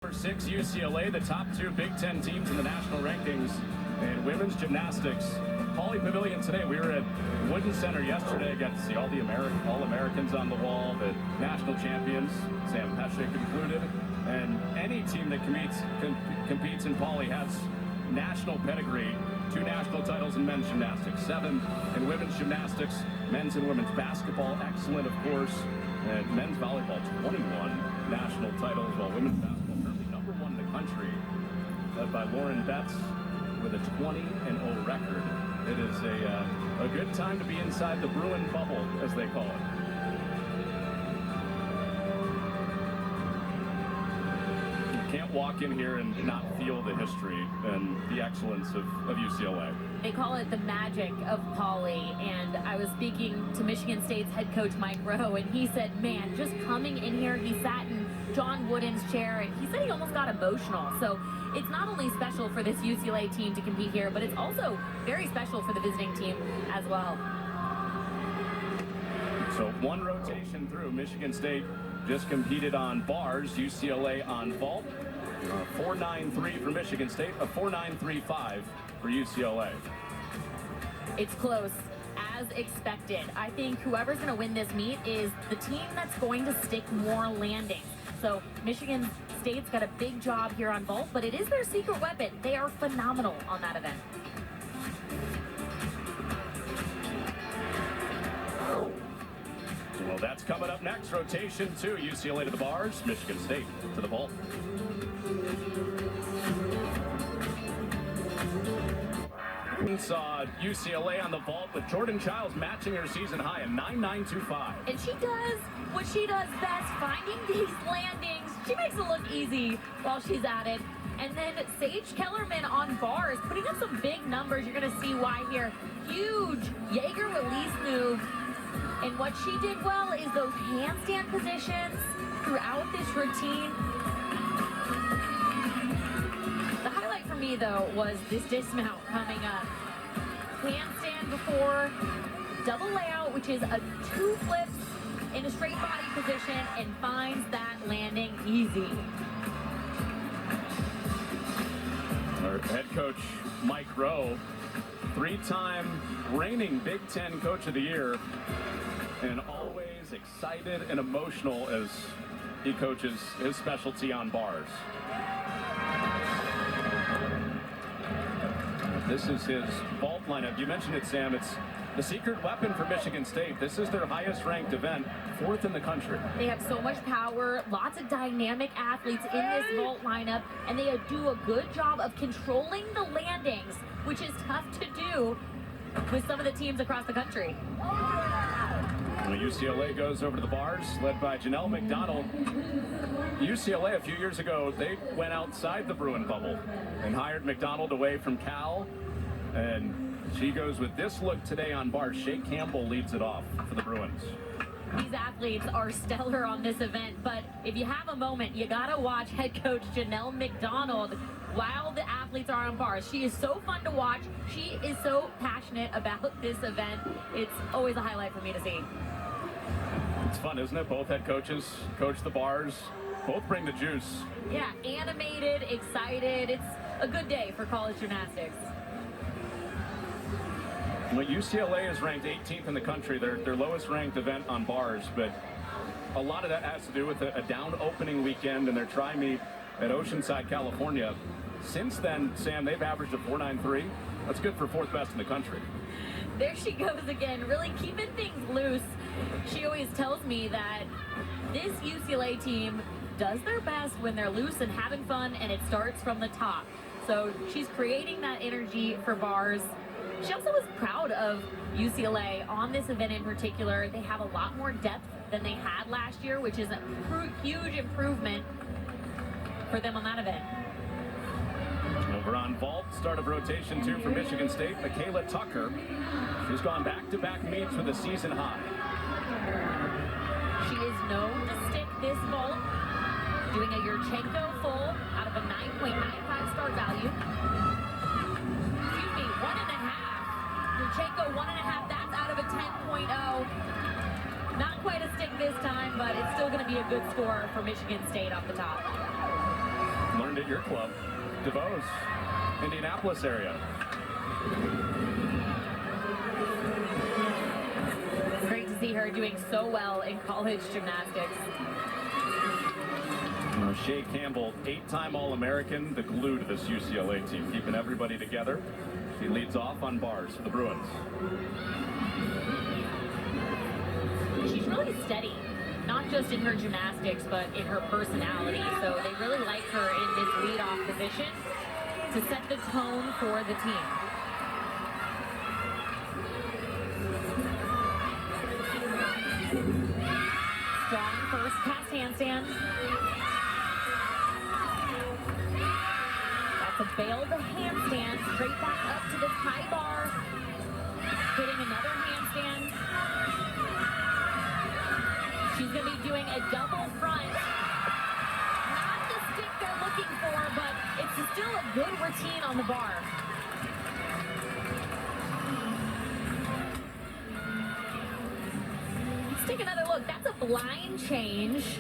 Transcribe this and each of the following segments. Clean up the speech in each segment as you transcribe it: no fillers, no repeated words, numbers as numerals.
Number 6, UCLA, the top 2 Big Ten teams in the national rankings in women's gymnastics. Pauley Pavilion today. We were at Wooden Center yesterday. Got to see all the All-Americans on the wall, the national champions, Sam Pescic included. And any team that competes in Pauley has national pedigree. 2 national titles in men's gymnastics, 7 in women's gymnastics, men's and women's basketball, excellent, of course, and men's volleyball, 21 national titles, while women's basketball currently number 1 in the country, led by Lauren Betts with a 20-0 record. It is a good time to be inside the Bruin bubble, as they call it. Can't walk in here and not feel the history and the excellence of UCLA. They call it the magic of Pauley, and I was speaking to Michigan State's head coach Mike Rowe, and he said, man, just coming in here, he sat in John Wooden's chair, and he said he almost got emotional. So it's not only special for this UCLA team to compete here, but it's also very special for the visiting team as well. So 1 rotation through. Michigan State just competed on bars, UCLA on vault. 4.93 for Michigan State, a 4.935 for UCLA. It's close, as expected. I think whoever's going to win this meet is the team that's going to stick more landings. So Michigan State's got a big job here on vault, but it is their secret weapon. They are phenomenal on that event. Well, that's coming up next. Rotation 2, UCLA to the bars, Michigan State to the vault. We saw UCLA on the vault with Jordan Childs matching her season high at 9.925. And she does what she does best, finding these landings. She makes it look easy while she's at it. And then Sage Kellerman on bars, putting up some big numbers. You're going to see why here. Huge Jaeger release move. And what she did well is those handstand positions throughout this routine. The highlight for me, though, was this dismount coming up. Handstand before, double layout, which is a 2 flips in a straight body position, and finds that landing easy. Our head coach, Mike Rowe, 3-time reigning Big Ten Coach of the Year, and always excited and emotional as he coaches his specialty on bars. This is his vault lineup. You mentioned it, Sam. It's the secret weapon for Michigan State. This is their highest ranked event, 4th in the country. They have so much power, lots of dynamic athletes in this vault lineup, and they do a good job of controlling the landings, which is tough to do with some of the teams across the country. UCLA goes over to the bars, led by Janelle McDonald. UCLA a few years ago, they went outside the Bruin bubble and hired McDonald away from Cal. And she goes with this look today on bars. Shea Campbell leads it off for the Bruins. These athletes are stellar on this event, but if you have a moment, you gotta watch head coach Janelle McDonald while the athletes are on bars. She is so fun to watch. She is so passionate about this event. It's always a highlight for me to see. It's fun, isn't it? Both head coaches coach the bars. Both bring the juice. Yeah, animated, excited. It's a good day for college gymnastics. Well, UCLA is ranked 18th in the country, their lowest ranked event on bars, but a lot of that has to do with a down opening weekend and their tri-meet at Oceanside, California. Since then, Sam, they've averaged a 4.93. That's good for 4th best in the country. There she goes again, really keeping things loose. She always tells me that this UCLA team does their best when they're loose and having fun, and it starts from the top. So she's creating that energy for bars. She also was proud of UCLA on this event in particular. They have a lot more depth than they had last year, which is a huge improvement for them on that event. Over on vault, start of rotation 2 for Michigan State, Michaela Tucker. She's gone back-to-back meets with a season high. She is known to stick this vault, doing a Yurchenko full out of a 9.95 start value. Excuse me, 1.5. Yurchenko 1.5, that's out of a 10.0. Not quite a stick this time, but it's still going to be a good score for Michigan State off the top. at your club, DeVos, Indianapolis area. Great to see her doing so well in college gymnastics. Shea Campbell, 8-time All-American, the glue to this UCLA team, keeping everybody together. He leads off on bars for the Bruins. She's really steady, not just in her gymnastics, but in her personality. So they really like her in this leadoff position to set the tone for the team. Strong first pass handstand. That's a bailed handstand, straight back up to the high bar. Hitting another handstand. She's going to be doing a double front. Not the stick they're looking for, but it's still a good routine on the bar. Let's take another look. That's a blind change.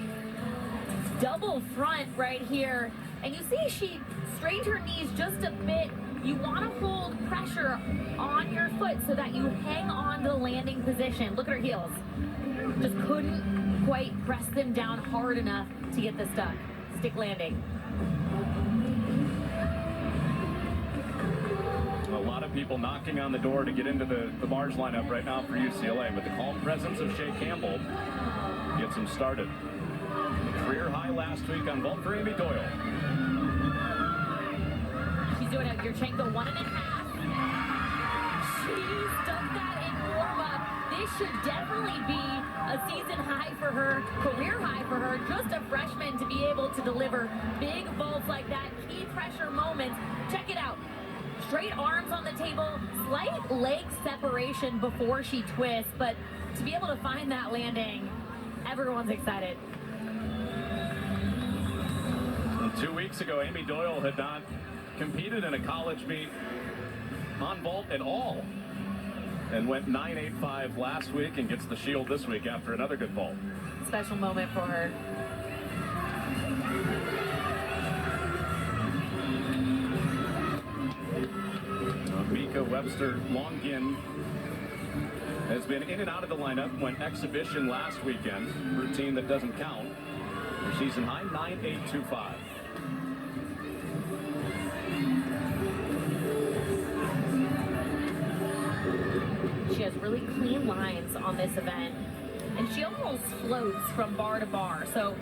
Double front right here. And you see she strained her knees just a bit. You want to hold pressure on your foot so that you hang on to the landing position. Look at her heels. Just couldn't quite press them down hard enough to get the stick landing. A lot of people knocking on the door to get into the bars lineup right now for UCLA, but the calm presence of Shea Campbell gets them started. Career high last week on vault for Amy Doyle. She's doing a Yurchenko 1.5. She stuffed that in warm-up. This should definitely be a season high for her, career high for her. Just a freshman to be able to deliver big vaults like that, key pressure moments. Check it out. Straight arms on the table, slight leg separation before she twists, but to be able to find that landing, everyone's excited. 2 weeks ago, Amy Doyle had not competed in a college meet on vault at all, and went 9.85 last week and gets the shield this week after another good vault. Special moment for her. Mika Webster-Longin has been in and out of the lineup, went exhibition last weekend, routine that doesn't count. Her season high, 9.825. She has really clean lines on this event, and she almost floats from bar to bar. So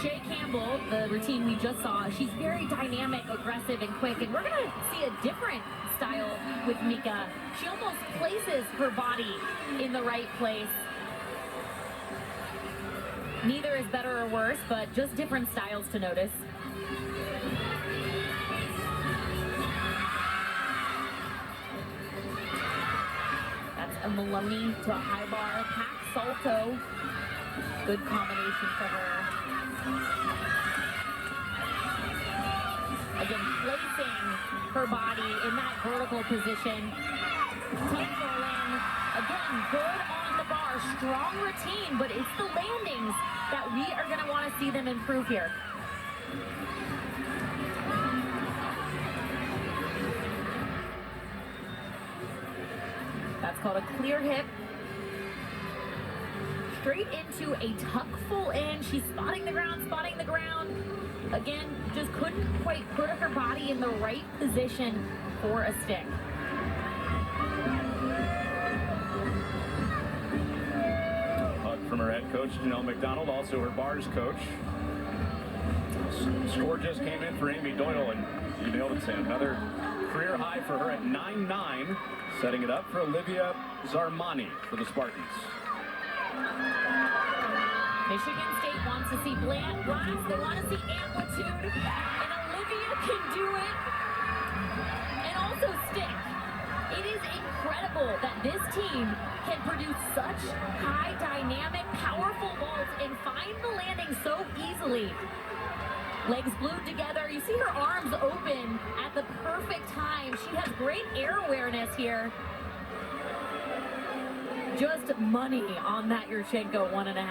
Shea Campbell, the routine we just saw, she's very dynamic, aggressive, and quick, and we're going to see a different style with Mika. She almost places her body in the right place. Neither is better or worse, but just different styles to notice. That's a Maloney to a high bar, pack salto. Good combination for her. Again, placing her body in that vertical position. Tumble again, good on the bar, strong routine, but it's the landings that we are going to want to see them improve here. That's called a clear hip. Straight into a tuck full in. She's spotting the ground, spotting the ground. Again, just couldn't quite put her body in the right position for a stick. Hug from her head coach, Janelle McDonald, also her bars coach. Score just came in for Amy Doyle, and you nailed it, Sam. Another career high for her at 9.9, setting it up for Olivia Zarmani for the Spartans. Michigan State wants to see blast, they want to see amplitude, and Olivia can do it, and also stick. It is incredible that this team can produce such high dynamic, powerful vaults and find the landing so easily. Legs glued together, you see her arms open at the perfect time. She has great air awareness here. Just money on that Yurchenko 1.5.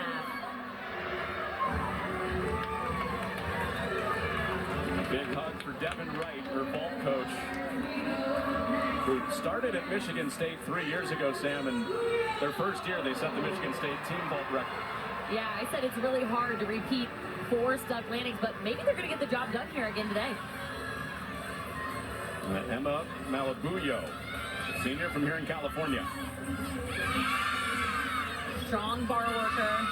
Big hug for Devin Wright, her vault coach, who started at Michigan State 3 years ago, Sam, and their first year they set the Michigan State team vault record. Yeah, I said it's really hard to repeat 4 stuck landings, but maybe they're going to get the job done here again today. Emma Malabuyo, senior from here in California. Strong bar worker.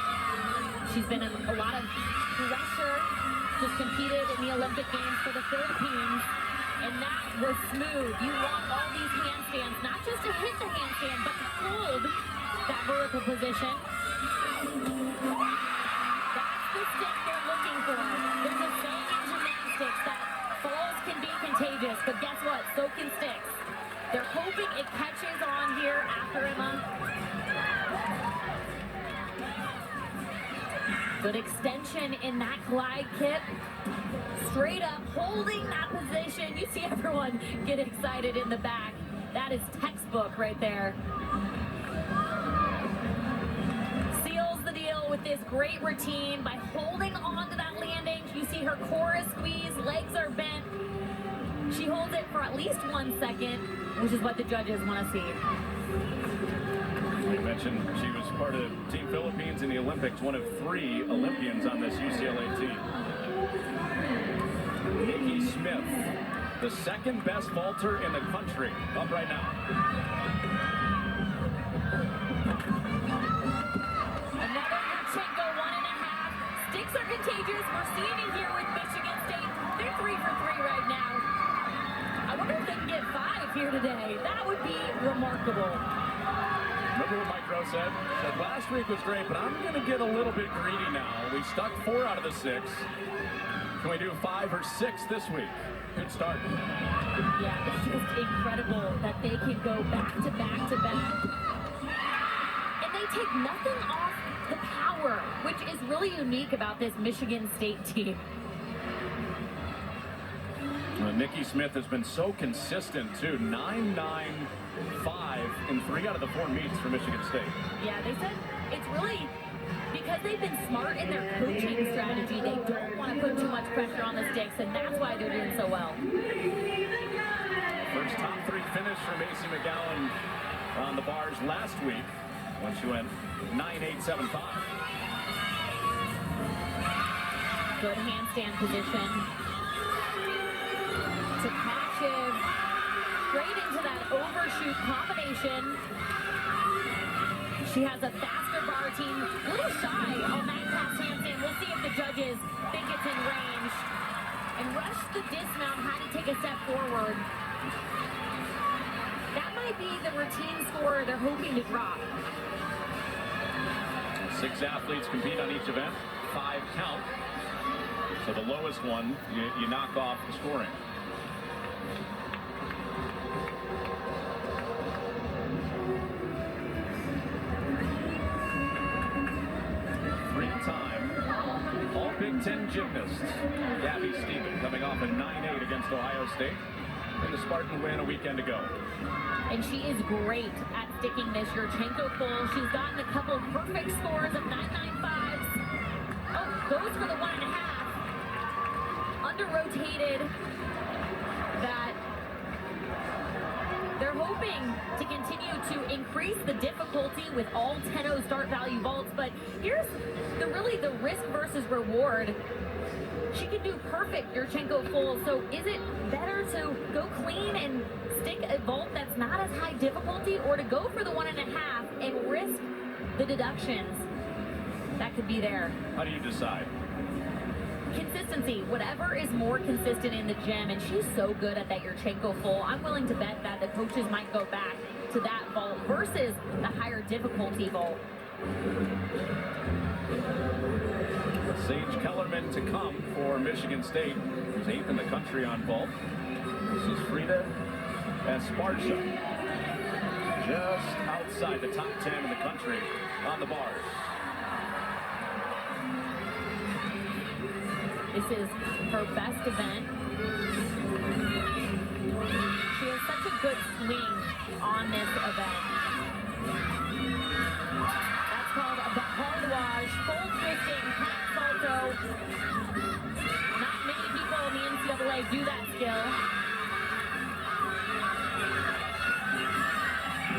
She's been in a lot of pressure. Just competed in the Olympic Games for the Philippines, and that was smooth. You want all these handstands, not just to hit the handstand, but to hold that vertical position. That's the stick they're looking for. There's a saying in gymnastics that falls can be contagious, but guess what? So can sticks. They're hoping it catches on here after Emma. Good extension in that glide kick. Straight up, holding that position. You see everyone get excited in the back. That is textbook right there. Seals the deal with this great routine by holding on to that landing. You see her core is squeezed, legs are bent. She holds it for at least 1 second, which is what the judges want to see. We mentioned she was part of Team Philippines in the Olympics, one of 3 Olympians on this UCLA team. Nikki Smith, the second best vaulter in the country, up right now. Another Yurchenko 1.5. Sticks are contagious. We're seeing it here with Michigan State. They're 3 for 3 right now. I wonder if they can get 5 here today. That would be remarkable. Remember what Mike Rowe said? Said last week was great, but I'm going to get a little bit greedy now. We stuck 4 out of the 6. Can we do 5 or 6 this week? Good start. Yeah, it's just incredible that they can go back to back to back. And they take nothing off the power, which is really unique about this Michigan State team. Nikki Smith has been so consistent, too. 9-9-5 in 3 out of the 4 meets for Michigan State. Yeah, they said it's really because they've been smart in their coaching strategy. They don't want to put too much pressure on the sticks, and that's why they're doing so well. First top 3 finish for Macy McGowan on the bars last week when she went 9-8-7-5. Good handstand position. Takachev straight into that overshoot combination. She has a faster bar team. A little shy on that pass handstand. We'll see if the judges think it's in range. And Rush the dismount had to take a step forward. That might be the routine score they're hoping to drop. 6 athletes compete on each event. 5 count. So the lowest one, you knock off the scoring. Big Ten gymnast Gabby Stephen coming off a 9-8 against Ohio State in the Spartan win a weekend ago. And she is great at sticking this Yurchenko full. She's gotten a couple of perfect scores of 9.95s. Oh, goes for the 1.5. Under-rotated that they're hoping to continue to increase the difficulty with all 10-0 start value vaults, but here's the risk versus reward. She can do perfect Yurchenko full, so is it better to go clean and stick a vault that's not as high difficulty, or to go for the 1.5 and risk the deductions that could be there? How do you decide? Consistency, whatever is more consistent in the gym, and she's so good at that Yurchenko full. I'm willing to bet that the coaches might go back to that vault versus the higher difficulty vault. Sage Kellerman to come for Michigan State, who's 8th in the country on vault. This is Frida Esparza, just outside the top 10 in the country on the bars. This is her best event. She has such a good swing on this event. That's called a backwash, full twisting, half salto. Not many people in the NCAA UCLA do that skill.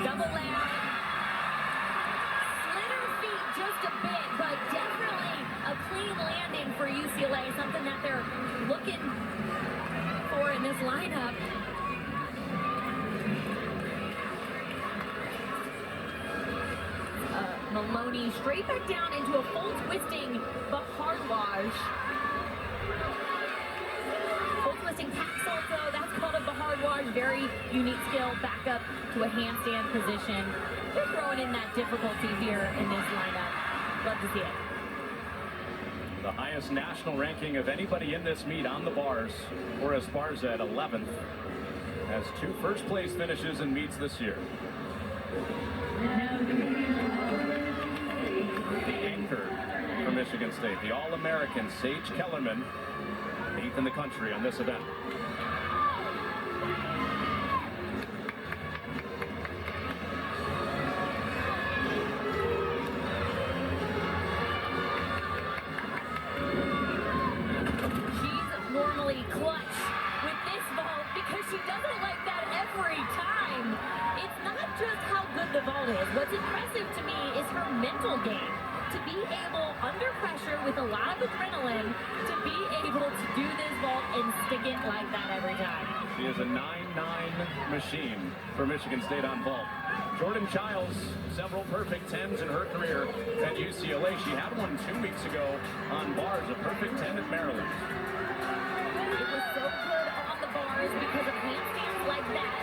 Double layout. Slid her feet just a bit, but definitely a clean landing for UCLA, something that they're looking for in this lineup. Maloney straight back down into a full twisting bahardwaj. Full twisting pack salto, that's called a bahardwaj. Very unique skill, back up to a handstand position. They're throwing in that difficulty here in this lineup. Love to see it. The highest national ranking of anybody in this meet on the bars. Cora Esparza at 11th. Has 2 first place finishes in meets this year. The anchor for Michigan State, the All-American Sage Kellerman, 8th in the country on this event. She's normally clutch with this vault because she doesn't like that every time. It's not just how good the vault is. What's impressive to me is her mental game. To be able, under pressure with a lot of adrenaline, to be able to do this vault and stick it like that every time. She is a 9-9 machine for Michigan State on vault. Jordan Childs, several perfect 10s in her career at UCLA. She had one 2 weeks ago on bars, a perfect 10 at Maryland. It was so good on the bars because of handstands like that.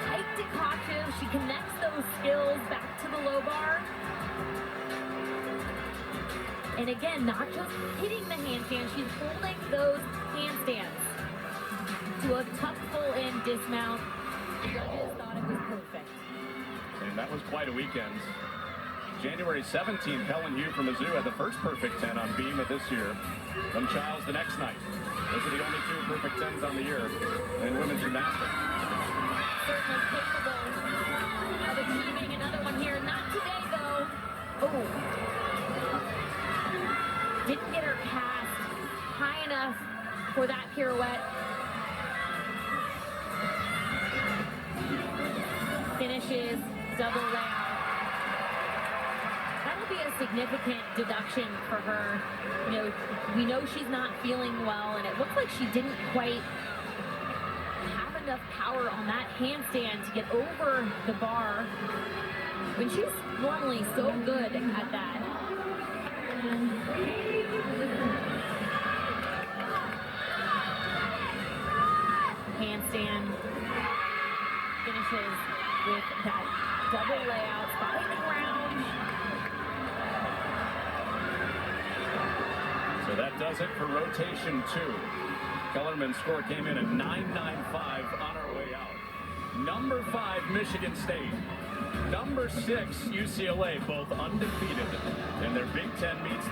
Tight decoction, she connects those skills back to the low bar. And again, not just hitting the handstand, she's holding those handstands to a tuck pull in dismount. The judges thought it was perfect. And that was quite a weekend. January 17th, Helen Hugh from Mizzou had the first perfect 10 on beam of this year. Then Childs the next night. Those are the only 2 perfect 10s on the year in women's gymnastics. Certainly capable of achieving another one here. Not today, though. Oh. Didn't get her cast high enough for that pirouette. Finishes double layout. That'll be a significant deduction for her. You know, we know she's not feeling well, and it looks like she didn't quite have enough power on that handstand to get over the bar when she's normally so good at that. Handstand finishes with that double layout, spotting the ground. So that does it for rotation 2. Kellerman's score came in at 9.95 on our way out. Number 5, Michigan State. Number 6, UCLA, both undefeated in their Big Ten meets.